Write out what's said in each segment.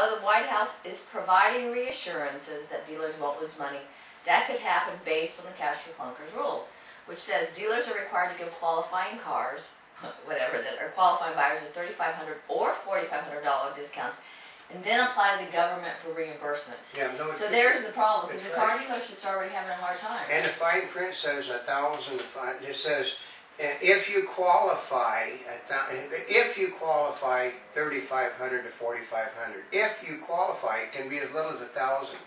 The White House is providing reassurances that dealers won't lose money. That could happen based on the Cash for Clunkers rules, which says dealers are required to give qualifying cars, whatever, that are qualifying buyers at $3,500 or $4,500 discounts, and then apply to the government for reimbursement. Yeah, no, so there's the problem, because the car dealerships are already having a hard time. And the fine print says 1,000. It says if you qualify, $3,500 to $4,500. If you qualify, it can be as little as 1,000.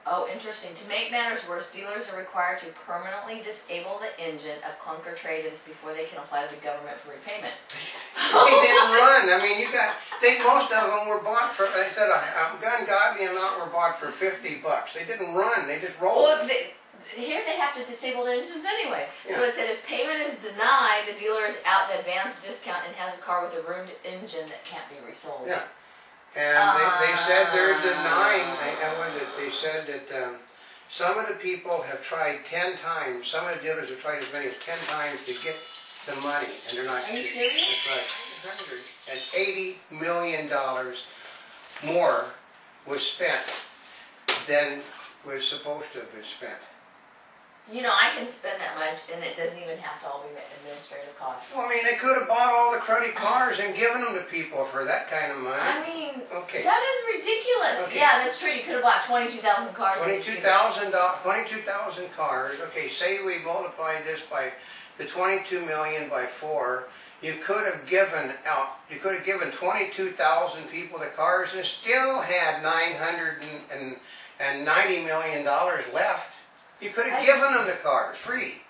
Oh, interesting. To make matters worse, dealers are required to permanently disable the engine of clunker trade-ins before they can apply to the government for repayment. They didn't run. I mean, most of them were bought for, they said a ungodly amount were bought for $50. They didn't run. They just rolled. Well, here they have to disable the engines anyway. Yeah. So it said if payment is denied, the dealer is out the advanced discount and has a car with a ruined engine that can't be resold. Yeah. And they said they're denying, they said that some of the people have tried 10 times, some of the dealers have tried as many as 10 times to get the money, and they're not. Are you serious? That's right. $180 million more was spent than was supposed to have been spent. You know, I can spend that much, and it doesn't even have to all be administrative costs. Well, I mean, they could have bought all the cruddy cars and given them to people for that kind of money. I mean, okay. That is ridiculous. Okay. Yeah, that's true. You could have bought 22,000 cars. 22,000 cars. Okay, say we multiply this by the 22 million by 4. You could have given 22,000 people the cars and still had $990 million left. You could have given them the cars free.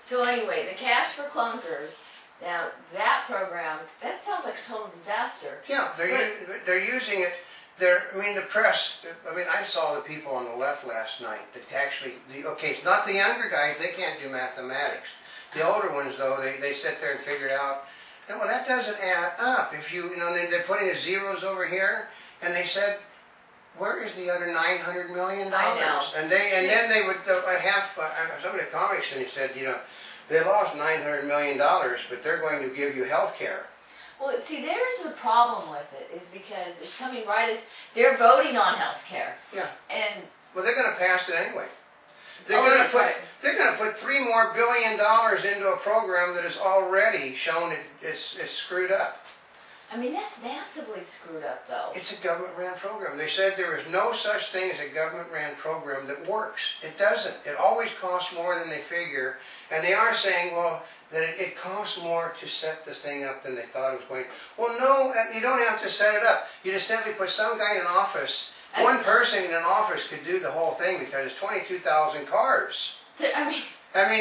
So anyway, the Cash for Clunkers. Now that program, that sounds like a total disaster. Yeah, they're using it. I mean, the press. I mean, I saw the people on the left last night that actually. Okay, it's not the younger guys. They can't do mathematics. The older ones, though, they sit there and figure it out. And well, that doesn't add up. If you know, they're putting the zeros over here, and they said, where is the other $900 million? I know. And then they would some of the comics, and he said, you know, they lost $900 million, but they're going to give you health care. Well, see, there's the problem with it, is because it's coming right as they're voting on health care. Yeah. And well, they're going to pass it anyway. They're going to put $3 more billion into a program that is already shown it's screwed up. I mean, that's massively screwed up, though. It's a government-ran program. They said there is no such thing as a government-ran program that works. It doesn't. It always costs more than they figure. And they are saying, well, that it costs more to set this thing up than they thought it was going to. Well, no, you don't have to set it up. You just simply put some guy in an office. One person in an office could do the whole thing because it's 22,000 cars. I mean,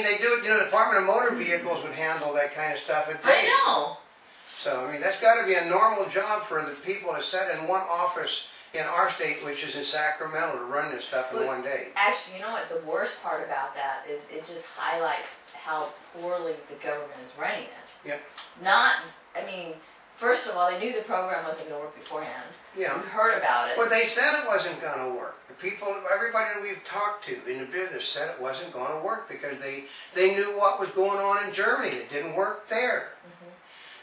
they do it, you know, the Department of Motor Vehicles would handle that kind of stuff a day. I know. So, I mean, that's got to be a normal job for the people to sit in one office in our state, which is in Sacramento, to run this stuff in one day. Actually, you know what? The worst part about that is it just highlights how poorly the government is running it. Yep. I mean, first of all, they knew the program wasn't going to work beforehand. Yeah. We heard about it. But they said it wasn't going to work. The people, everybody that we've talked to in the business said it wasn't going to work because they knew what was going on in Germany. It didn't work there.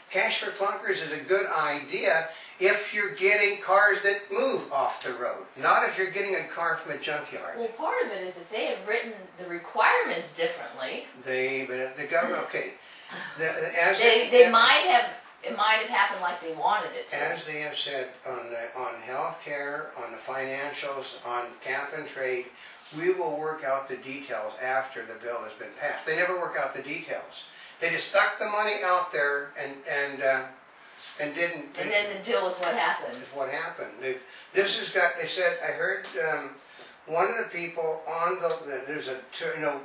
Cash for Clunkers is a good idea if you're getting cars that move off the road, not if you're getting a car from a junkyard. Well, part of it is if they had written the requirements differently. The government, okay. It might have happened like they wanted it to. As they have said on health care, on the financials, on cap and trade, we will work out the details after the bill has been passed. They never work out the details. They just stuck the money out there and didn't. And then the deal with what happened. What happened? This has got. They said. I heard one of the people on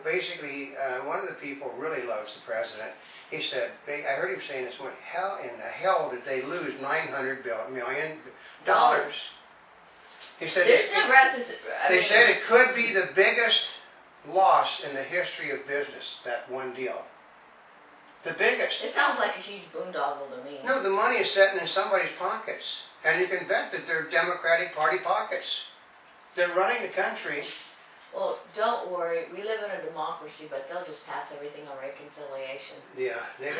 basically one of the people really loves the president. He said. I heard him saying this one. How in the hell did they lose $900 million? He said. There's no rest. They said it could be the biggest loss in the history of business. That one deal. The biggest. It sounds like a huge boondoggle to me. No, the money is sitting in somebody's pockets. And you can bet that they're Democratic Party pockets. They're running the country. Well, don't worry, we live in a democracy, but they'll just pass everything on reconciliation. Yeah, they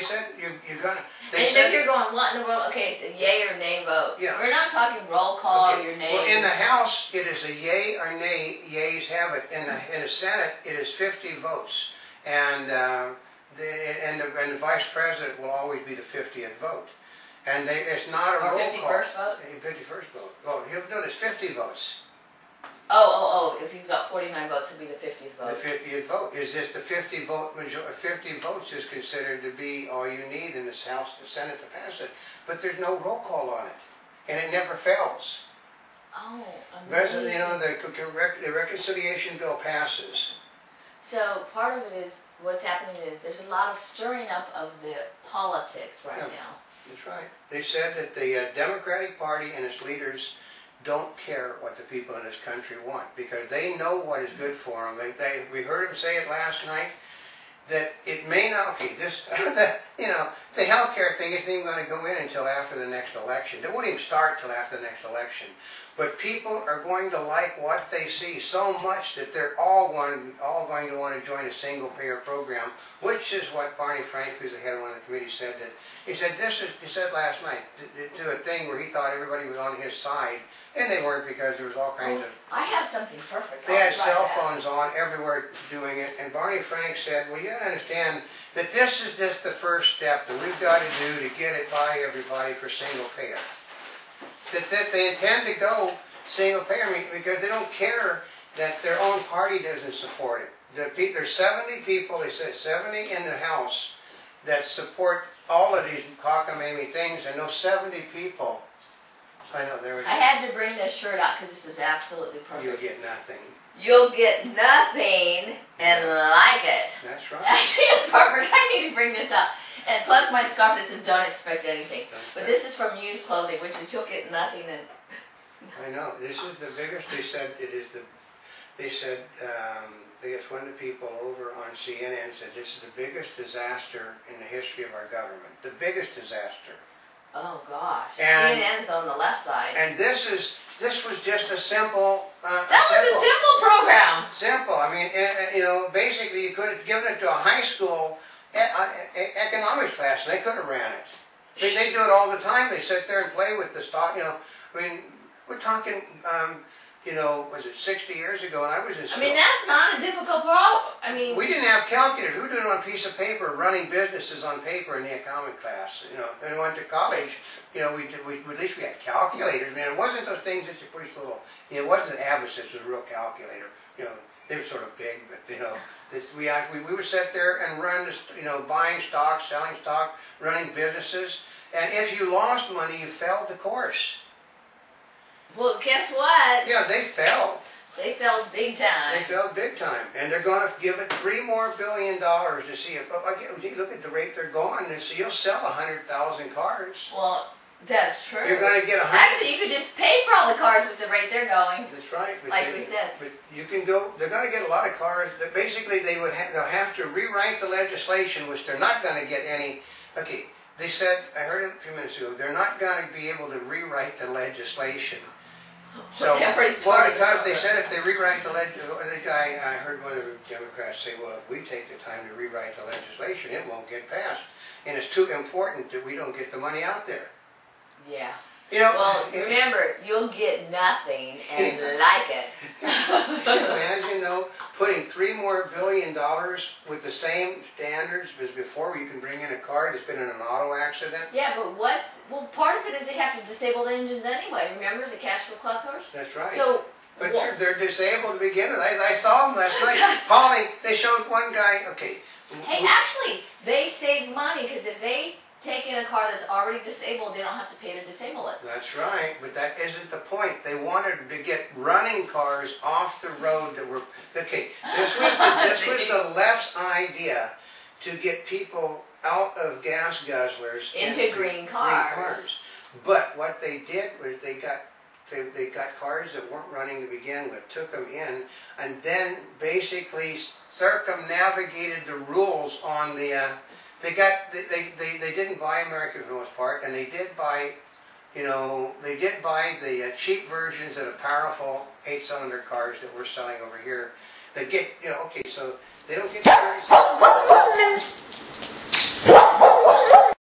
said you're gonna. They And said, if you're going, what in the world? Okay, it's a yay or nay vote. Yeah. We're not talking roll call or your nays. Well, in the House, it is a yay or nay. Yays have it. In the Senate, it is 50 votes, and the Vice President will always be the 50th vote. And it's not a roll call. 51st vote? 51st vote. Oh, no, it's 50 votes. If you've got 49 votes, it'll be the 50th vote. The 50th vote is just the 50 votes is considered to be all you need in this House, the Senate to pass it. But there's no roll call on it, and it never fails. Oh, President, the reconciliation bill passes. So part of it is, what's happening is, there's a lot of stirring up of the politics right now. That's right. They said that the Democratic Party and its leaders don't care what the people in this country want because they know what is good for them. We heard them say it last night that it may not. Okay, the health care thing isn't even going to go in until after the next election. It won't even start till after the next election. But people are going to like what they see so much that they're all going to want to join a single-payer program, which is what Barney Frank, who's the head of one of the committees, said. That he said last night to a thing where he thought everybody was on his side, and they weren't because there was all kinds of. I have something perfect. They had cell phones on everywhere doing it, and Barney Frank said, "Well, you got to understand that this is just the first step that we've got to do to get it by everybody for single-payer." That they intend to go single payer because they don't care that their own party doesn't support it. There's 70 people, they said 70 in the House that support all of these cockamamie things, and those 70 people, I know there. I had to bring this shirt out because this is absolutely perfect. You'll get nothing. You'll get nothing and like it. That's right. Actually, it's perfect. I need to bring this up. And plus my scarf that says don't expect anything. But this is from Used Clothing, which is you'll get nothing and... I know. This is the biggest, they said, I guess one of the people over on CNN said this is the biggest disaster in the history of our government. The biggest disaster. Oh gosh. And, CNN's on the left side. And this was just a simple... that was a simple program. Simple. I mean, basically you could have given it to a high school economics class and they could have ran it. They do it all the time. They sit there and play with the stock, I mean, we're talking, was it 60 years ago and I was in school. I mean, that's not a difficult problem. I mean... We didn't have calculators. We were doing it on a piece of paper, running businesses on paper in the economic class. Then we went to college, at least we had calculators. I mean, it wasn't those things that you push the little, it wasn't an abacus, it was a real calculator. They were sort of big, but we would sit there and run this, buying stock, selling stock, running businesses. And if you lost money, you failed the course. Well, guess what? Yeah, they failed. They failed big time. They failed big time, and they're going to give it $3 more billion to see it. Look at the rate they're going, and so you'll sell 100,000 cars. Well, that's true. You're going to get 100. Actually, you could just pay for all the cars with the rate they're going. That's right. Like we said. But you can go. They're going to get a lot of cars. That basically, they'll have to rewrite the legislation, which they're not going to get any. Okay, they said. I heard it a few minutes ago. They're not going to be able to rewrite the legislation. So, because they said if they rewrite the legislation, I heard one of the Democrats say, well, if we take the time to rewrite the legislation, it won't get passed. And it's too important that we don't get the money out there. Yeah. Well, remember, you'll get nothing and like it. Can you imagine, putting $3 more billion with the same standards as before, where you can bring in a car that's been in an auto accident? Yeah, but part of it is they have to disable the engines anyway. Remember the cash for Clunkers? That's right. So, but they're disabled to begin with. I saw them last night. Polly, they showed one guy, okay. Hey, actually, they save money because if they take in a car that's already disabled, they don't have to pay to disable it. That's right, but that isn't the point. They wanted to get running cars off the road that were... Okay, this was the left's idea to get people out of gas guzzlers into green cars. But what they did was they got cars that weren't running to begin with, took them in, and then basically circumnavigated the rules on the... They didn't buy American for the most part, and they did buy you know, they did buy the cheap versions of the powerful 8-cylinder cars that we're selling over here. They get, you know, okay, so they don't get 37.